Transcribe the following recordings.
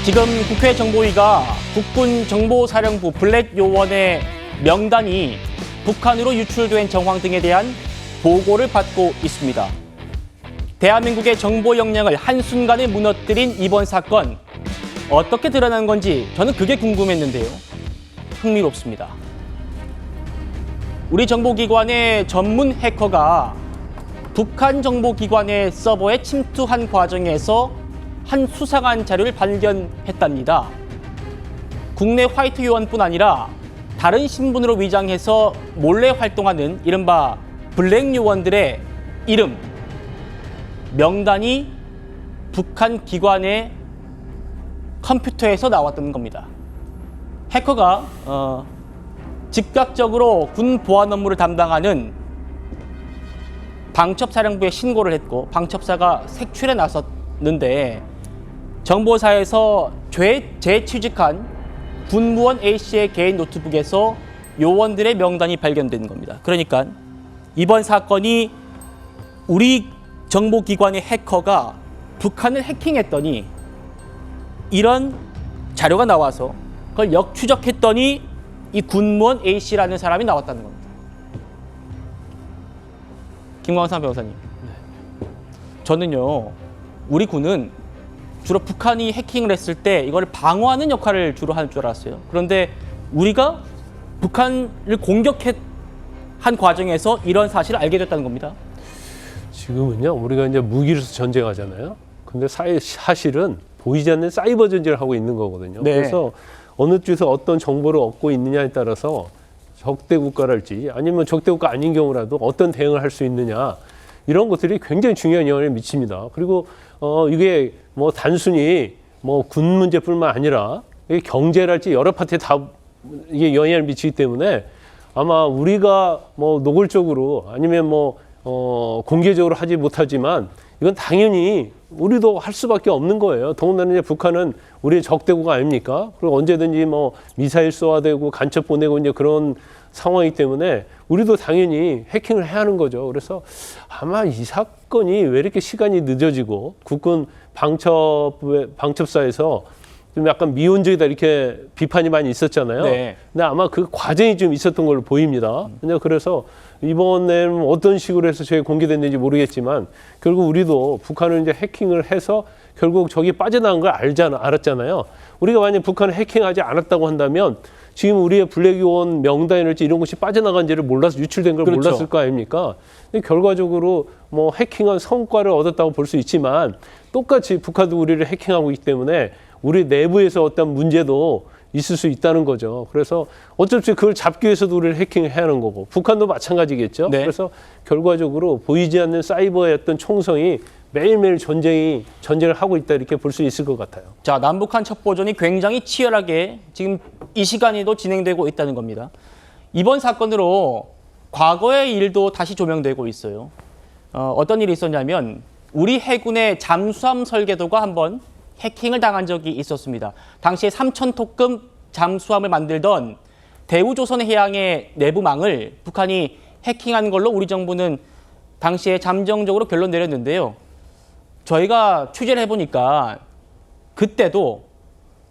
지금 국회 정보위가 국군정보사령부 블랙 요원의 명단이 북한으로 유출된 정황 등에 대한 보고를 받고 있습니다. 대한민국의 정보 역량을 한순간에 무너뜨린 이번 사건, 어떻게 드러난 건지 저는 그게 궁금했는데요. 흥미롭습니다. 우리 정보기관의 전문 해커가 북한 정보기관의 서버에 침투한 과정에서 한 수상한 자료를 발견했답니다. 국내 화이트 요원뿐 아니라 다른 신분으로 위장해서 몰래 활동하는 이른바 블랙 요원들의 이름, 명단이 북한 기관의 컴퓨터에서 나왔던 겁니다. 해커가 즉각적으로 군 보안 업무를 담당하는 방첩사령부에 신고를 했고 방첩사가 색출에 나섰는데 정보사에서 재취직한 군무원 A씨의 개인 노트북에서 요원들의 명단이 발견된 겁니다. 그러니까 이번 사건이 우리 정보기관의 해커가 북한을 해킹했더니 이런 자료가 나와서 그걸 역추적했더니 이 군무원 A씨라는 사람이 나왔다는 겁니다. 김광삼 변호사님. 저는요, 우리 군은 주로 북한이 해킹을 했을 때 이걸 방어하는 역할을 주로 할 줄 알았어요. 그런데 우리가 북한을 공격한 과정에서 이런 사실을 알게 됐다는 겁니다. 지금은요, 우리가 이제 무기로서 전쟁하잖아요. 근데 사실은 보이지 않는 사이버 전쟁을 하고 있는 거거든요. 네. 그래서 어느 쪽에서 어떤 정보를 얻고 있느냐에 따라서 적대 국가랄지 아니면 적대 국가 아닌 경우라도 어떤 대응을 할 수 있느냐, 이런 것들이 굉장히 중요한 영향을 미칩니다. 그리고 이게 뭐 단순히 뭐 군 문제뿐만 아니라 이게 경제랄지 여러 파트에 다 이게 영향을 미치기 때문에 아마 우리가 뭐 노골적으로 아니면 뭐 공개적으로 하지 못하지만 이건 당연히 우리도 할 수밖에 없는 거예요. 더군다나 이제 북한은 우리의 적대국가 아닙니까? 그리고 언제든지 뭐 미사일 쏘아대고 간첩 보내고 이제 그런 상황이기 때문에 우리도 당연히 해킹을 해야 하는 거죠. 그래서 아마 이 사건이 왜 이렇게 시간이 늦어지고 국군 방첩사에서 좀 약간 미온적이다 이렇게 비판이 많이 있었잖아요. 네. 근데 아마 그 과정이 좀 있었던 걸로 보입니다. 그래서 이번에는 어떤 식으로 해서 저희 공개됐는지 모르겠지만 결국 우리도 북한을 이제 해킹을 해서 결국 저기 빠져나간 걸 알았잖아요. 우리가 만약 북한을 해킹하지 않았다고 한다면 지금 우리의 블랙 요원 명단이랄지 이런 것이 빠져나간지를 몰라서 유출된 걸 그렇죠. 몰랐을 거 아닙니까? 근데 결과적으로 뭐 해킹한 성과를 얻었다고 볼 수 있지만 똑같이 북한도 우리를 해킹하고 있기 때문에 우리 내부에서 어떤 문제도 있을 수 있다는 거죠. 그래서 어쩔 수 없이 그걸 잡기 위해서도 우리를 해킹해야 하는 거고 북한도 마찬가지겠죠. 네. 그래서 결과적으로 보이지 않는 사이버의 어떤 총성이 매일매일 전쟁을 하고 있다 이렇게 볼 수 있을 것 같아요. 자, 남북한 첩보전이 굉장히 치열하게 지금 이 시간에도 진행되고 있다는 겁니다. 이번 사건으로 과거의 일도 다시 조명되고 있어요. 어떤 일이 있었냐면 우리 해군의 잠수함 설계도가 한번 해킹을 당한 적이 있었습니다. 당시에 3,000톤급 잠수함을 만들던 대우조선해양의 내부망을 북한이 해킹한 걸로 우리 정부는 당시에 잠정적으로 결론 내렸는데요. 저희가 취재를 해보니까 그때도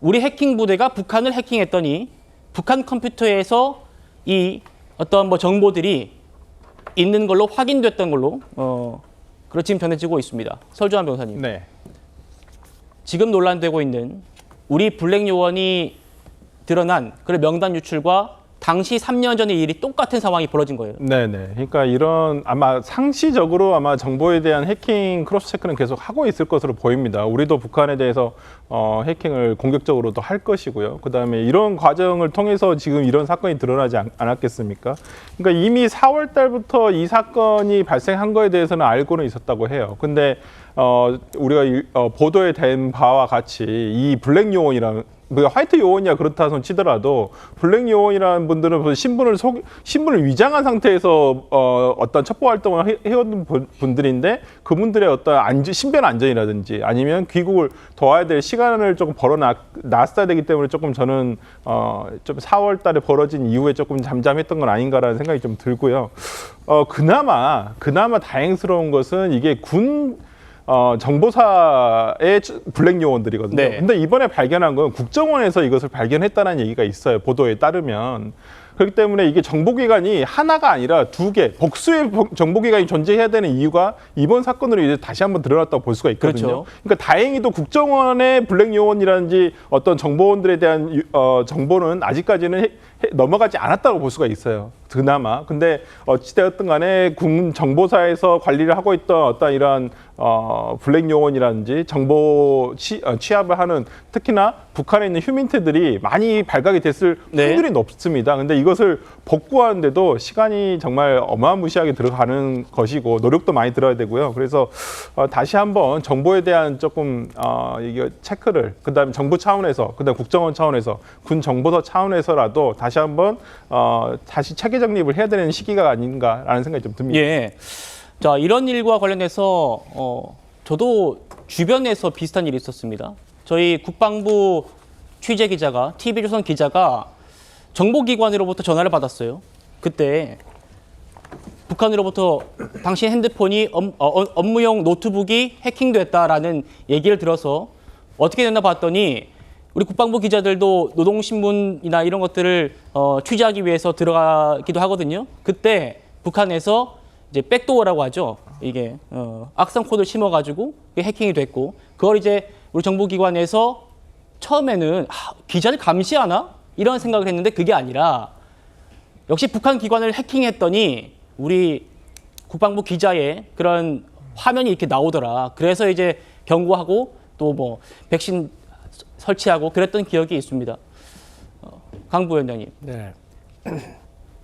우리 해킹 부대가 북한을 해킹했더니 북한 컴퓨터에서 이 어떤 뭐 정보들이 있는 걸로 확인됐던 걸로 그렇게 지금 전해지고 있습니다. 설주환 변호사님. 네. 지금 논란되고 있는 우리 블랙 요원이 드러난 그 명단 유출과 당시 3년 전의 일이 똑같은 상황이 벌어진 거예요. 네네. 그러니까 이런 아마 상시적으로 아마 정보에 대한 해킹 크로스 체크는 계속 하고 있을 것으로 보입니다. 우리도 북한에 대해서 해킹을 공격적으로도 할 것이고요. 그다음에 이런 과정을 통해서 지금 이런 사건이 드러나지 않았겠습니까? 그러니까 이미 4월 달부터 이 사건이 발생한 거에 대해서는 알고는 있었다고 해요. 근데 우리가 보도에 된 바와 같이 이 블랙 요원이랑 화이트 요원이야 그렇다 치더라도 블랙 요원이라는 분들은 신분을 위장한 상태에서 어떤 첩보 활동을 해온 분들인데 그분들의 어떤 신변 안전이라든지 아니면 귀국을 도와야 될 시간을 조금 벌어놨어야 되기 때문에 조금 저는 좀 4월 달에 벌어진 이후에 조금 잠잠했던 건 아닌가라는 생각이 좀 들고요. 그나마 다행스러운 것은 이게 정보사의 블랙 요원들이거든요. 네. 근데 이번에 발견한 건 국정원에서 이것을 발견했다는 얘기가 있어요. 보도에 따르면. 그렇기 때문에 이게 정보기관이 하나가 아니라 2개, 복수의 정보기관이 존재해야 되는 이유가 이번 사건으로 이제 다시 한번 드러났다고 볼 수가 있거든요. 그렇죠. 그러니까 다행히도 국정원의 블랙 요원이라든지 어떤 정보원들에 대한 정보는 아직까지는 넘어가지 않았다고 볼 수가 있어요. 그나마. 근데 어찌되었든 간에 군 정보사에서 관리를 하고 있던 어떤 이런 블랙 요원이라든지 정보 취합을 하는 특히나 북한에 있는 휴민트들이 많이 발각이 됐을 네. 확률이 높습니다. 근데 이것을 복구하는데도 시간이 정말 어마무시하게 들어가는 것이고 노력도 많이 들어야 되고요. 그래서 다시 한번 정보에 대한 조금 이게 체크를 그다음에 정부 차원에서 그다음 국정원 차원에서 군 정보사 차원에서라도 다시 한번 다시 체계 정립을 해야 되는 시기가 아닌가라는 생각이 좀 듭니다. 예. 자, 이런 일과 관련해서 저도 주변에서 비슷한 일이 있었습니다. 저희 국방부 취재 기자가 TV조선 기자가 정보기관으로부터 전화를 받았어요. 그때 북한으로부터 당신 핸드폰이 업무용 노트북이 해킹됐다라는 얘기를 들어서 어떻게 됐나 봤더니 우리 국방부 기자들도 노동신문이나 이런 것들을 취재하기 위해서 들어가기도 하거든요. 그때 북한에서 이제 백도어라고 하죠. 이게 악성 코드를 심어가지고 해킹이 됐고 그걸 이제 우리 정보기관에서 처음에는 기자를 감시하나? 이런 생각을 했는데 그게 아니라 역시 북한 기관을 해킹했더니 우리 국방부 기자의 그런 화면이 이렇게 나오더라. 그래서 이제 경고하고 또 뭐 백신 설치하고 그랬던 기억이 있습니다. 강 부위원장님. 네.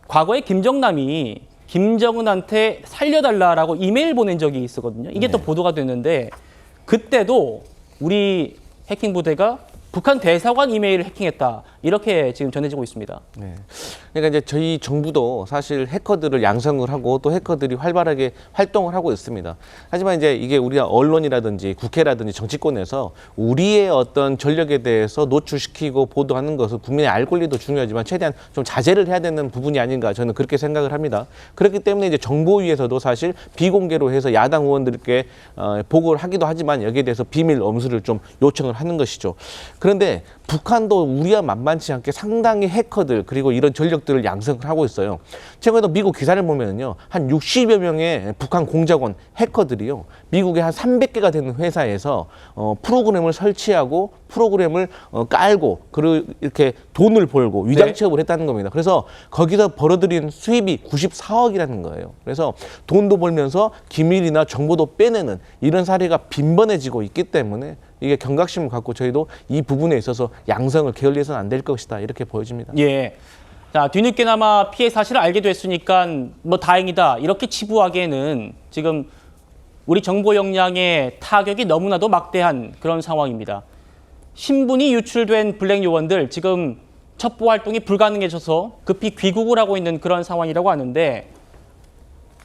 과거에 김정남이 김정은한테 살려달라라고 이메일 보낸 적이 있었거든요. 이게 또 보도가 됐는데 그때도 우리 해킹 부대가 북한 대사관 이메일을 해킹했다. 이렇게 지금 전해지고 있습니다. 네. 그러니까 이제 저희 정부도 사실 해커들을 양성을 하고 또 해커들이 활발하게 활동을 하고 있습니다. 하지만 이제 이게 우리가 언론이라든지 국회라든지 정치권에서 우리의 어떤 전력에 대해서 노출시키고 보도하는 것은 국민의 알 권리도 중요하지만 최대한 좀 자제를 해야 되는 부분이 아닌가 저는 그렇게 생각을 합니다. 그렇기 때문에 이제 정보위에서도 사실 비공개로 해서 야당 의원들께 보고를 하기도 하지만 여기에 대해서 비밀 엄수를 좀 요청을 하는 것이죠. 그런데 북한도 우리와 만만치 않게 상당히 해커들 그리고 이런 전력들을 양성을 하고 있어요. 최근에도 미국 기사를 보면요. 한 60여 명의 북한 공작원 해커들이요. 미국의 한 300개가 되는 회사에서 프로그램을 설치하고 프로그램을 깔고 그리고 이렇게 돈을 벌고 위장 취업을 했다는 겁니다. 그래서 거기서 벌어들인 수입이 94억이라는 거예요. 그래서 돈도 벌면서 기밀이나 정보도 빼내는 이런 사례가 빈번해지고 있기 때문에 이게 경각심을 갖고 저희도 이 부분에 있어서 양성을 게을리해서는 안 될 것이다 이렇게 보여집니다. 예. 자, 뒤늦게나마 피해 사실을 알게 됐으니까 뭐 다행이다 이렇게 치부하기에는 지금 우리 정보 역량의 타격이 너무나도 막대한 그런 상황입니다. 신분이 유출된 블랙 요원들 지금 첩보 활동이 불가능해져서 급히 귀국을 하고 있는 그런 상황이라고 하는데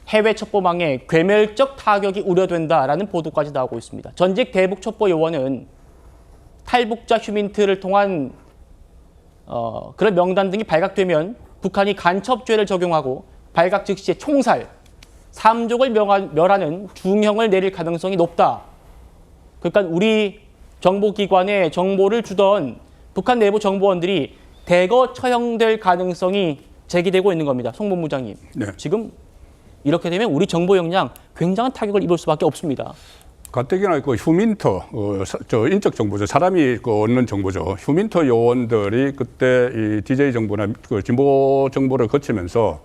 해외 첩보망에 괴멸적 타격이 우려된다라는 보도까지 나오고 있습니다. 전직 대북 첩보 요원은 탈북자 휴민트를 통한 그런 명단 등이 발각되면 북한이 간첩죄를 적용하고 발각 즉시에 총살, 삼족을 멸하는 중형을 내릴 가능성이 높다. 그러니까 우리 정보기관에 정보를 주던 북한 내부 정보원들이 대거 처형될 가능성이 제기되고 있는 겁니다. 송 본부장님. 네. 지금 이렇게 되면 우리 정보 역량 굉장한 타격을 입을 수밖에 없습니다. 가뜩이나 그 휴민터, 저 인적 정보죠. 사람이 얻는 정보죠. 휴민터 요원들이 그때 이 DJ 정보나 그 진보 정보를 거치면서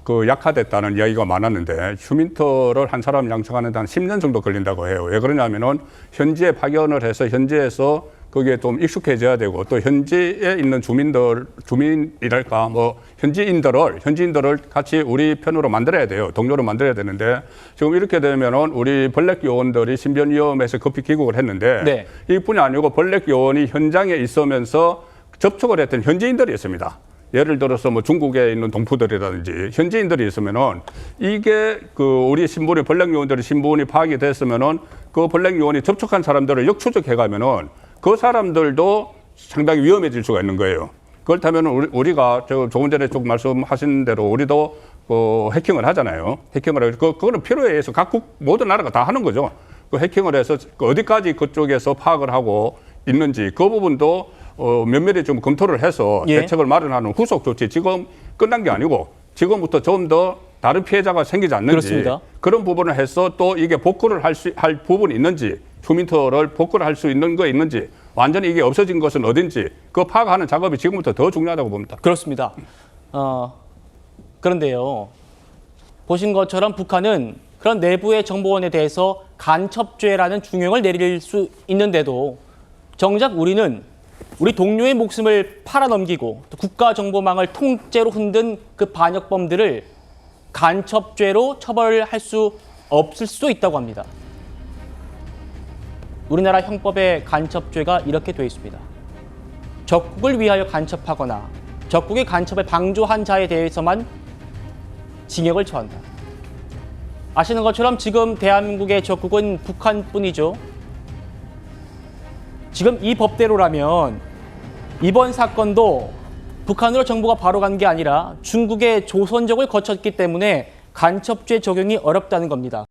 그 약화됐다는 이야기가 많았는데 휴민터를 한 사람 양성하는데 한 10년 정도 걸린다고 해요. 왜 그러냐면은 현지에 파견을 해서 현지에서 거기에 좀 익숙해져야 되고 또 현지에 있는 주민이랄까 뭐 현지인들을 같이 우리 편으로 만들어야 돼요. 동료로 만들어야 되는데 지금 이렇게 되면은 우리 블랙 요원들이 신변 위험에서 급히 귀국을 했는데 네. 이뿐이 아니고 블랙 요원이 현장에 있으면서 접촉을 했던 현지인들이 있습니다. 예를 들어서 뭐 중국에 있는 동포들이라든지 현지인들이 있으면은 이게 그 우리 신분이 블랙 요원들의 신분이 파악이 됐으면은 그 블랙 요원이 접촉한 사람들을 역추적해 가면은 그 사람들도 상당히 위험해질 수가 있는 거예요. 그렇다면 우리가 조금 전에 쭉 말씀하신 대로 우리도 해킹을 하잖아요. 해킹을 하고 그거는 필요에 의해서 각국 모든 나라가 다 하는 거죠. 그 해킹을 해서 그 어디까지 그쪽에서 파악을 하고 있는지 그 부분도 면밀히 좀 검토를 해서 예. 대책을 마련하는 후속 조치 지금 끝난 게 아니고 지금부터 좀 더 다른 피해자가 생기지 않는지 그렇습니다. 그런 부분을 해서 또 이게 복구를 할 부분이 있는지 휴민터를 복구를 할 수 있는 거 있는지 완전히 이게 없어진 것은 어딘지 그 파악하는 작업이 지금부터 더 중요하다고 봅니다. 그렇습니다. 그런데요. 보신 것처럼 북한은 그런 내부의 정보원에 대해서 간첩죄라는 중형을 내릴 수 있는데도 정작 우리는 우리 동료의 목숨을 팔아넘기고 또 국가정보망을 통째로 흔든 그 반역범들을 간첩죄로 처벌할 수 없을 수도 있다고 합니다. 우리나라 형법에 간첩죄가 이렇게 되어 있습니다. 적국을 위하여 간첩하거나 적국의 간첩에 방조한 자에 대해서만 징역을 처한다. 아시는 것처럼 지금 대한민국의 적국은 북한뿐이죠. 지금 이 법대로라면 이번 사건도 북한으로 정보가 바로 간 게 아니라 중국의 조선족을 거쳤기 때문에 간첩죄 적용이 어렵다는 겁니다.